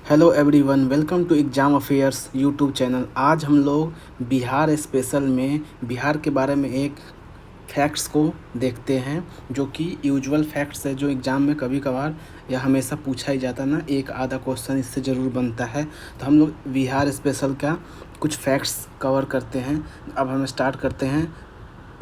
Hello everyone, welcome to exam affairs YouTube channel. आज हम लोग बिहार स्पेशल में बिहार के बारे में एक फैक्ट्स को देखते हैं, जो कि यूजुअल फैक्ट्स है, जो एग्ज़ाम में कभी कभार या हमेशा पूछा ही जाता ना, एक आधा क्वेश्चन इससे ज़रूर बनता है। तो हम लोग बिहार स्पेशल का कुछ फैक्ट्स कवर करते हैं। अब हम स्टार्ट करते हैं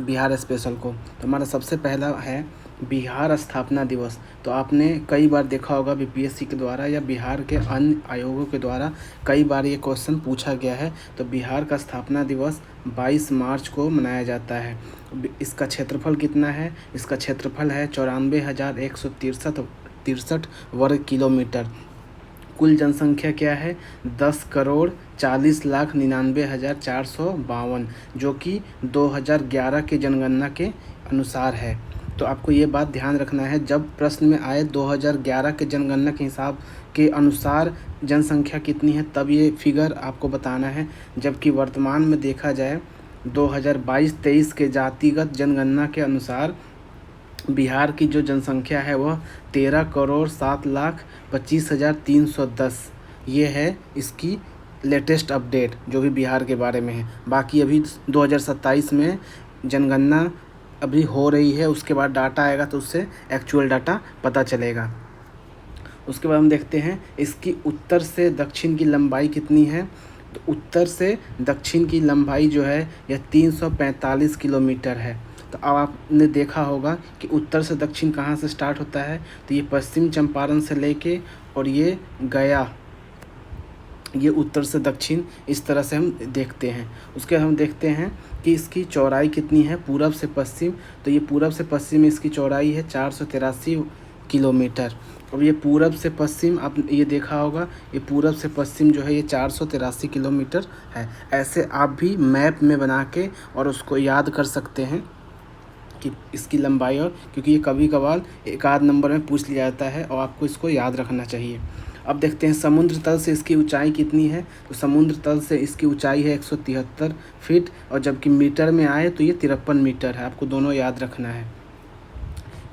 बिहार स्पेशल को। तो हमारा सबसे पहला है बिहार स्थापना दिवस। तो आपने कई बार देखा होगा बीपीएससी के द्वारा या बिहार के अन्य आयोगों के द्वारा कई बार ये क्वेश्चन पूछा गया है। तो बिहार का स्थापना दिवस 22 मार्च को मनाया जाता है। इसका क्षेत्रफल कितना है? इसका क्षेत्रफल है 94,163 वर्ग किलोमीटर। कुल जनसंख्या क्या है? 10,40,99,452, जो कि 2011 के जनगणना के अनुसार है। तो आपको ये बात ध्यान रखना है, जब प्रश्न में आए 2011 के जनगणना के हिसाब के अनुसार जनसंख्या कितनी है, तब ये फिगर आपको बताना है। जबकि वर्तमान में देखा जाए 2022-23 के जातिगत जनगणना के अनुसार बिहार की जो जनसंख्या है वह 13,07,25,310 ये है इसकी लेटेस्ट अपडेट, जो भी बिहार के बारे में है। बाकी अभी 2027 में जनगणना अभी हो रही है, उसके बाद डाटा आएगा तो उससे एक्चुअल डाटा पता चलेगा। उसके बाद हम देखते हैं इसकी उत्तर से दक्षिण की लंबाई कितनी है। तो उत्तर से दक्षिण की लंबाई जो है यह 345 किलोमीटर है। तो अब आपने देखा होगा कि उत्तर से दक्षिण कहाँ से स्टार्ट होता है। तो ये पश्चिम चंपारण से लेके और ये गया, ये उत्तर से दक्षिण इस तरह से हम देखते हैं। उसके बाद हम देखते हैं कि इसकी चौड़ाई कितनी है पूरब से पश्चिम। तो ये पूरब से पश्चिम में इसकी चौड़ाई है 483 किलोमीटर। अब ये पूरब से पश्चिम, आप ये देखा होगा, ये पूरब से पश्चिम जो है ये 483 किलोमीटर है। ऐसे आप भी मैप में बना के और उसको याद कर सकते हैं कि इसकी लंबाई, और क्योंकि ये कभी कभार एक आध नंबर में पूछ लिया जाता है और आपको इसको याद रखना चाहिए। अब देखते हैं समुद्र तल से इसकी ऊंचाई कितनी है। तो समुद्र तल से इसकी ऊंचाई है 173 फीट, और जबकि मीटर में आए तो ये 53 मीटर है। आपको दोनों याद रखना है।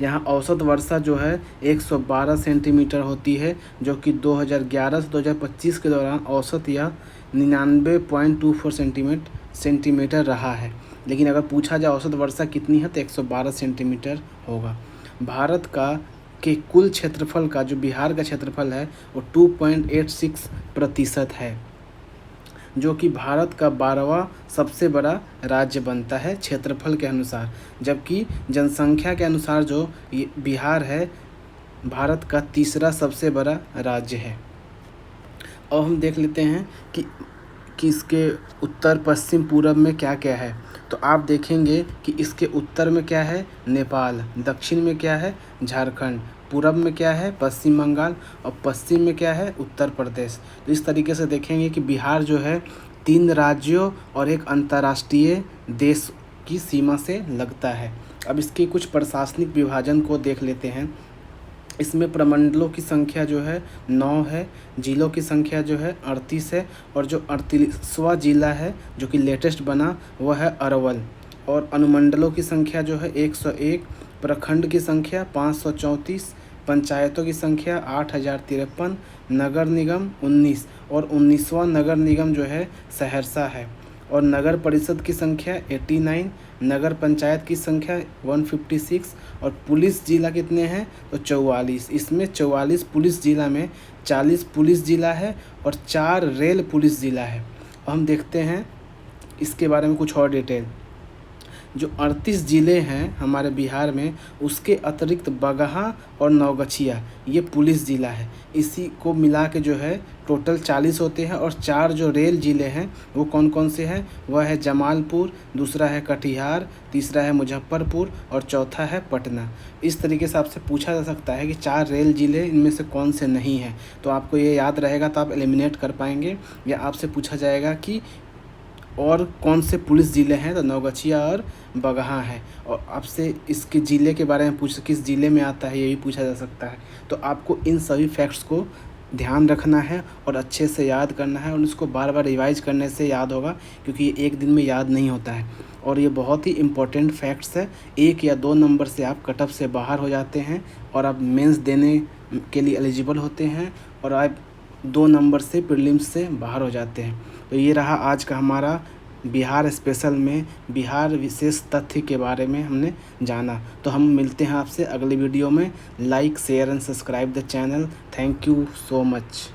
यहाँ औसत वर्षा जो है 112 सेंटीमीटर होती है, जो कि 2011 से 2025 के दौरान औसत यह 99.24 सेंटीमीटर रहा है। लेकिन अगर पूछा जाए औसत वर्षा कितनी है तो 112 सेंटीमीटर होगा। भारत का के कुल क्षेत्रफल का, जो बिहार का क्षेत्रफल है वो 2.86% है, जो कि भारत का 12वां सबसे बड़ा राज्य बनता है क्षेत्रफल के अनुसार। जबकि जनसंख्या के अनुसार जो ये बिहार है भारत का तीसरा सबसे बड़ा राज्य है। अब हम देख लेते हैं कि इसके उत्तर पश्चिम पूरब में क्या क्या है। तो आप देखेंगे कि इसके उत्तर में क्या है? नेपाल। दक्षिण में क्या है? झारखंड। पूरब में क्या है? पश्चिम बंगाल। और पश्चिम में क्या है? उत्तर प्रदेश। तो इस तरीके से देखेंगे कि बिहार जो है 3 राज्यों और एक अंतर्राष्ट्रीय देश की सीमा से लगता है। अब इसके कुछ प्रशासनिक विभाजन को देख लेते हैं। इसमें प्रमंडलों की संख्या जो है 9 है, जिलों की संख्या जो है 38 है, और जो 38वां जिला है जो कि लेटेस्ट बना वह है अरवल। और अनुमंडलों की संख्या जो है 101, प्रखंड की संख्या 534, पंचायतों की संख्या 8053, नगर निगम 19, और 19वां नगर निगम जो है सहरसा है। और नगर परिषद की संख्या 89, नगर पंचायत की संख्या 156, और पुलिस जिला कितने हैं? तो 44। इसमें 44 पुलिस जिला में 40 पुलिस जिला है और 4 रेल पुलिस जिला है। हम देखते हैं इसके बारे में कुछ और डिटेल। जो 38 ज़िले हैं हमारे बिहार में, उसके अतिरिक्त बगहा और नवगछिया ये पुलिस ज़िला है। इसी को मिला के जो है टोटल 40 होते हैं। और 4 जो रेल ज़िले हैं वो कौन कौन से हैं? वह है जमालपुर, दूसरा है कटिहार, तीसरा है मुजफ्फरपुर और चौथा है पटना। इस तरीके से आपसे पूछा जा सकता है कि 4 रेल ज़िले इनमें से कौन से नहीं हैं। तो आपको ये याद रहेगा तो आप एलिमिनेट कर पाएंगे। या आपसे पूछा जाएगा कि और कौन से पुलिस ज़िले हैं, तो नवगछिया और बगहा है। और आपसे इसके ज़िले के बारे में पूछ, किस ज़िले में आता है, ये भी पूछा जा सकता है। तो आपको इन सभी फैक्ट्स को ध्यान रखना है और अच्छे से याद करना है, और इसको बार बार रिवाइज करने से याद होगा, क्योंकि ये एक दिन में याद नहीं होता है। और ये बहुत ही इम्पोर्टेंट फैक्ट्स है। 1 या 2 नंबर से आप कट ऑफ से बाहर हो जाते हैं और आप मेंस देने के लिए एलिजिबल होते हैं, और आप 2 नंबर से प्रीलिम्स से बाहर हो जाते हैं। तो ये रहा आज का हमारा बिहार स्पेशल में बिहार विशेष तथ्य के बारे में हमने जाना। तो हम मिलते हैं आपसे अगले वीडियो में। Like share and subscribe the channel. Thank you so much.